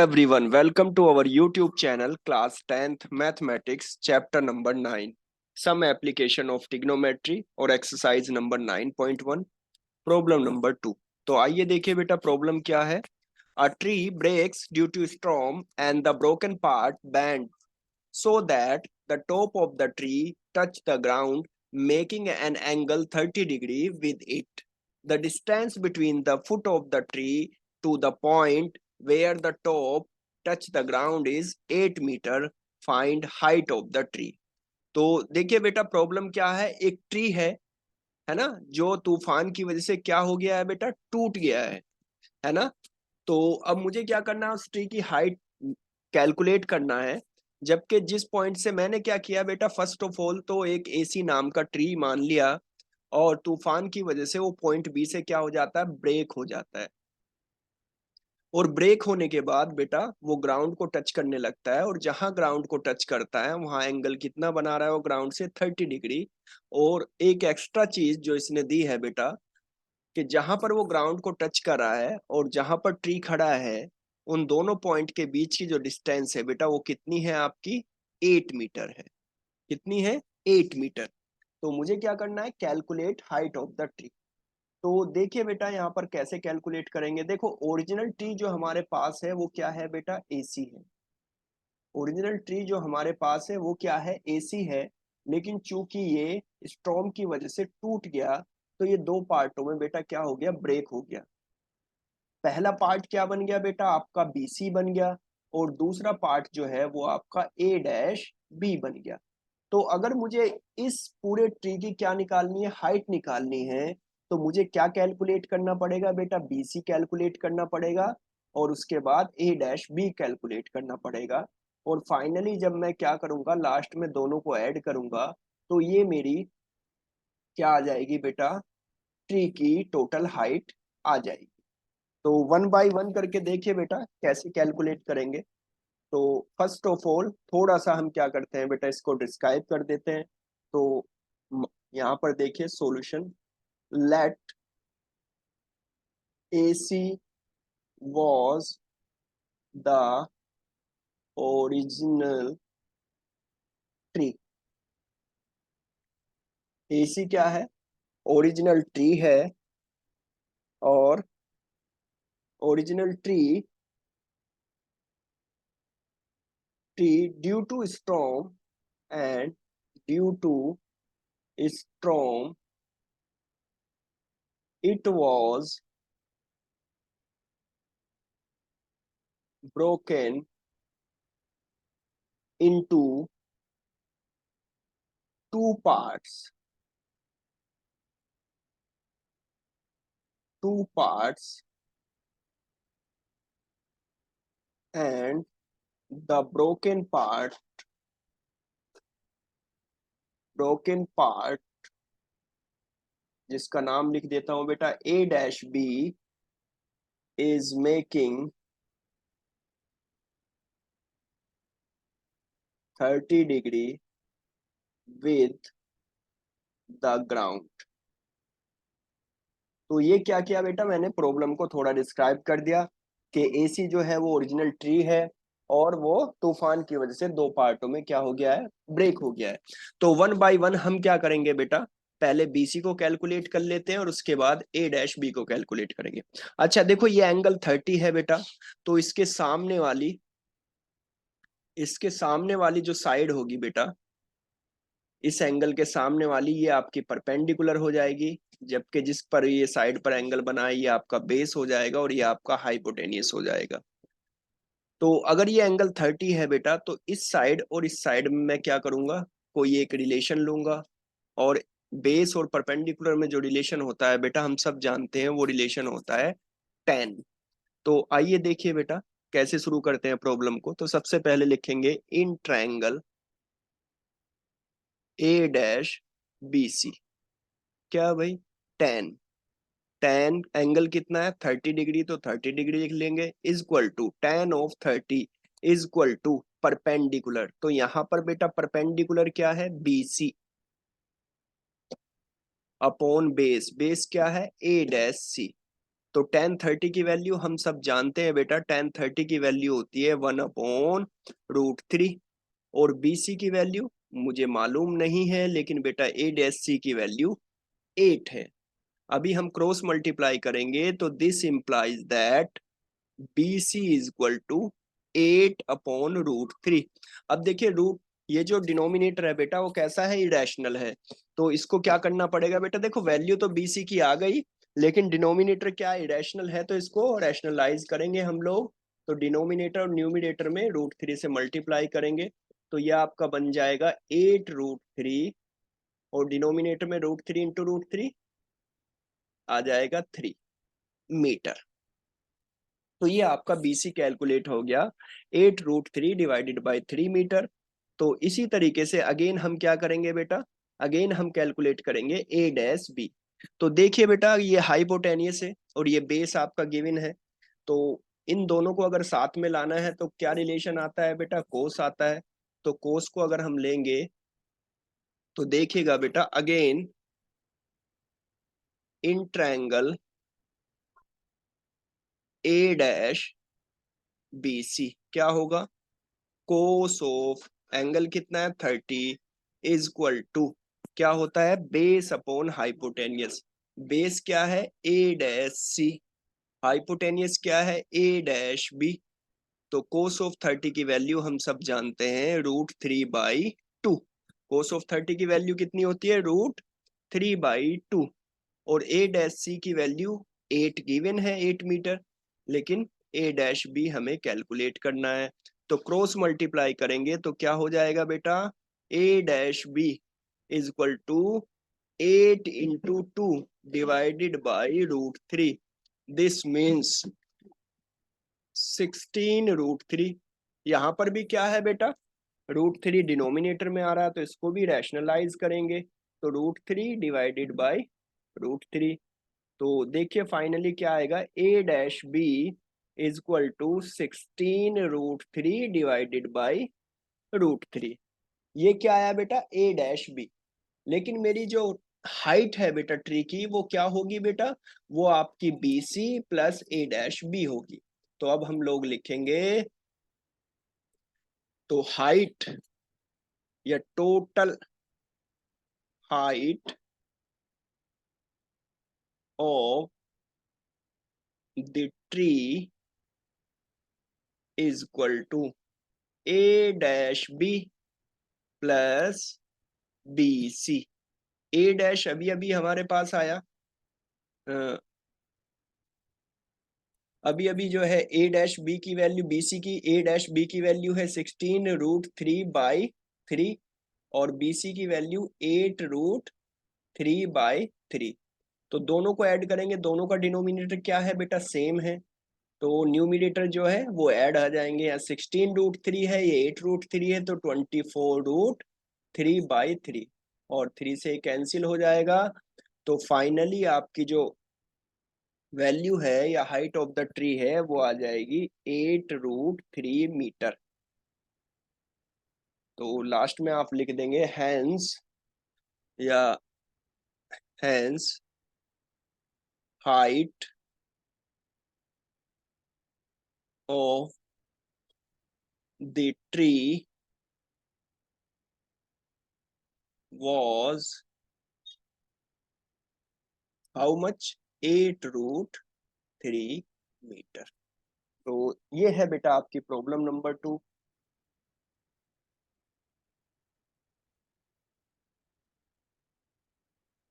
Everyone, welcome to our YouTube channel, Class 10th Mathematics, Chapter number 9. Some application of trigonometry और exercise number 9.1, problem number 2. तो आइए देखिए बेटा problem क्या है. A tree breaks due to storm and the broken part bend so that the top of the tree touch the ground, making an angle 30 degree with it. The distance between the foot of the tree to the point where the top touch the ground is 8 meter. Find height of the tree. तो देखिए बेटा problem क्या है. एक tree है ना, जो तूफान की वजह से क्या हो गया है बेटा, टूट गया है ना. तो अब मुझे क्या करना है, उस ट्री की हाइट कैलकुलेट करना है. जबकि जिस पॉइंट से मैंने क्या किया बेटा, फर्स्ट ऑफ ऑल तो एक एसी नाम का ट्री मान लिया और तूफान की वजह से वो पॉइंट बी से क्या हो जाता है, ब्रेक हो जाता है. और ब्रेक होने के बाद बेटा वो ग्राउंड को टच करने लगता है और जहां ग्राउंड को टच करता है वहां एंगल कितना बना रहा है, वो ग्राउंड से 30 डिग्री. और एक एक्स्ट्रा चीज जो इसने दी है बेटा, कि जहां पर वो ग्राउंड को टच कर रहा है और जहां पर ट्री खड़ा है, उन दोनों पॉइंट के बीच की जो डिस्टेंस है बेटा, वो कितनी है आपकी, 8 मीटर है. कितनी है, 8 मीटर. तो मुझे क्या करना है, calculate height of the tree. तो देखिए बेटा यहाँ पर कैसे कैलकुलेट करेंगे. देखो ओरिजिनल ट्री जो हमारे पास है वो क्या है बेटा, एसी है. ओरिजिनल ट्री जो हमारे पास है वो क्या है, एसी है. लेकिन चूंकि ये स्टॉर्म की वजह से टूट गया, तो ये दो पार्टों में बेटा क्या हो गया, ब्रेक हो गया. पहला पार्ट क्या बन गया बेटा, आपका बीसी बन गया. और दूसरा पार्ट जो है वो आपका ए डैश बी बन गया. तो अगर मुझे इस पूरे ट्री की क्या निकालनी है, हाइट निकालनी है, तो मुझे क्या कैलकुलेट करना पड़ेगा बेटा, बीसी कैलकुलेट करना पड़ेगा. और उसके बाद ए डैश बी कैलकुलेट करना पड़ेगा. और फाइनली जब मैं क्या करूंगा, लास्ट में दोनों को ऐड करूंगा, तो ये मेरी क्या आ जाएगी बेटा, ट्री की टोटल हाइट आ जाएगी. तो वन बाय वन करके देखिए बेटा कैसे कैलकुलेट करेंगे. तो फर्स्ट ऑफ ऑल थोड़ा सा हम क्या करते हैं बेटा, इसको डिस्क्राइब कर देते हैं. तो यहाँ पर देखिए solution. Let AC was the original tree. AC क्या है, ओरिजिनल ट्री है. और original tree due to storm and due to storm it was broken into two parts. Two parts, and the broken part जिसका नाम लिख देता हूं बेटा A dash B, is making 30 degree with the ground. तो ये क्या किया बेटा, मैंने प्रॉब्लम को थोड़ा डिस्क्राइब कर दिया कि एसी जो है वो ओरिजिनल ट्री है और वो तूफान की वजह से दो पार्टों में क्या हो गया है, ब्रेक हो गया है. तो वन बाय वन हम क्या करेंगे बेटा, पहले बीसी को कैलकुलेट कर लेते हैं और उसके बाद ए डैश बी को कैलकुलेट करेंगे. अच्छा देखो ये एंगल 30 है बेटा. तो इसके सामने वाली जो साइड होगी बेटा, इस एंगल के सामने वाली ये आपकी परपेंडिकुलर हो जाएगी. जबकि जिस पर ये साइड पर एंगल बना है ये आपका बेस हो जाएगा और ये आपका हाइपोटेनियस हो जाएगा. तो अगर ये एंगल 30 है बेटा, तो इस साइड और इस साइड में मैं क्या करूंगा, कोई एक रिलेशन लूंगा. और बेस और परपेंडिकुलर में जो रिलेशन होता है बेटा, हम सब जानते हैं वो रिलेशन होता है tan. तो आइए देखिए बेटा कैसे शुरू करते हैं प्रॉब्लम को. तो सबसे पहले लिखेंगे in triangle A dash B C. क्या भाई, tan. tan एंगल कितना है, 30 डिग्री, तो 30 डिग्री लिख लेंगे. Is equal to tan of 30 is equal to perpendicular. तो यहां पर बेटा परपेंडिकुलर क्या है, BC अपॉन बेस. बेस क्या है, A डैश C. तो tan 30 की वैल्यू हम सब जानते हैं बेटा, tan 30 की वैल्यू होती है 1/√3। और BC की वैल्यू मुझे मालूम नहीं है, लेकिन बेटा A' की वैल्यू 8 है। अभी हम क्रॉस मल्टीप्लाई करेंगे तो this implies that BC is equal to 8/√3। अब देखिए रूट, ये जो डिनोमिनेटर है बेटा वो कैसा है, इरेशनल है। तो इसको क्या करना पड़ेगा बेटा, देखो वैल्यू तो BC की आ गई, लेकिन डिनोमिनेटर क्या इरेशनल है, तो इसको रैशनलाइज करेंगे हम लोग। तो डिनोमिनेटर और न्यूमिनेटर में √3 से मल्टीप्लाई करेंगे, तो यह आपका बन जाएगा 8√3, और डिनोमिनेटर में √3 इंटू √3 आ जाएगा 3 मीटर। तो ये आपका BC कैलकुलेट हो गया 8√3 डिवाइडेड बाई 3 मीटर। तो इसी तरीके से अगेन हम क्या करेंगे बेटा, अगेन हम कैलकुलेट करेंगे A' B। तो देखिए बेटा ये हाइपोटेनियस है और ये बेस आपका गिवन है, तो इन दोनों को अगर साथ में लाना है तो क्या रिलेशन आता है बेटा, कोस आता है। तो कोस को अगर हम लेंगे तो देखिएगा बेटा अगेन इन ट्रायंगल A'BC क्या होगा, कोस ऑफ एंगल कितना है 30 इज इक्वल टू क्या होता है, बेस अपॉन हाइपोटेनियस। बेस क्या है A', हाइपोटेनियस क्या है A', तो कोस ऑफ 30 की वैल्यू हम सब जानते हैं √3/2। कोस ऑफ 30 की वैल्यू कितनी होती है, √3/2। और A', की वैल्यू 8 गिवन है, 8 मीटर, लेकिन A', हमें कैलकुलेट करना है। तो क्रॉस मल्टीप्लाई करेंगे तो क्या हो जाएगा बेटा, A', is equal to 8 × 2 divided by √3। This means 16√3। यहाँ पर भी क्या है बेटा, √3 डिनोमिनेटर में आ रहा है, तो इसको भी रैशनलाइज करेंगे, तो √3 डिवाइडेड बाई √3। तो देखिए फाइनली क्या आएगा, A', is equal to 16√3 divided by √3। ये क्या आया बेटा, A', लेकिन मेरी जो हाइट है बेटा ट्री की वो क्या होगी बेटा, वो आपकी BC प्लस A', होगी। तो अब हम लोग लिखेंगे, तो हाइट या total height of the tree is equal to A', plus BC। A' अभी अभी हमारे पास आया, अभी अभी जो है A', की वैल्यू BC की A', की वैल्यू है 16√3/3, और BC की वैल्यू 8√3/3। तो दोनों को ऐड करेंगे, दोनों का डिनोमिनेटर क्या है बेटा, सेम है, तो न्यूमिनेटर जो है वो ऐड आ जाएंगे। यहाँ 16√3 है, ये 8√3 है, तो 24√3/3, और 3 से कैंसिल हो जाएगा। तो फाइनली आपकी जो वैल्यू है या हाइट ऑफ द ट्री है वो आ जाएगी 8√3 मीटर। तो लास्ट में आप लिख देंगे हैंस, या hence height of the tree was how much, 8√3 metre. तो ये है बेटा आपकी प्रॉब्लम नंबर 2।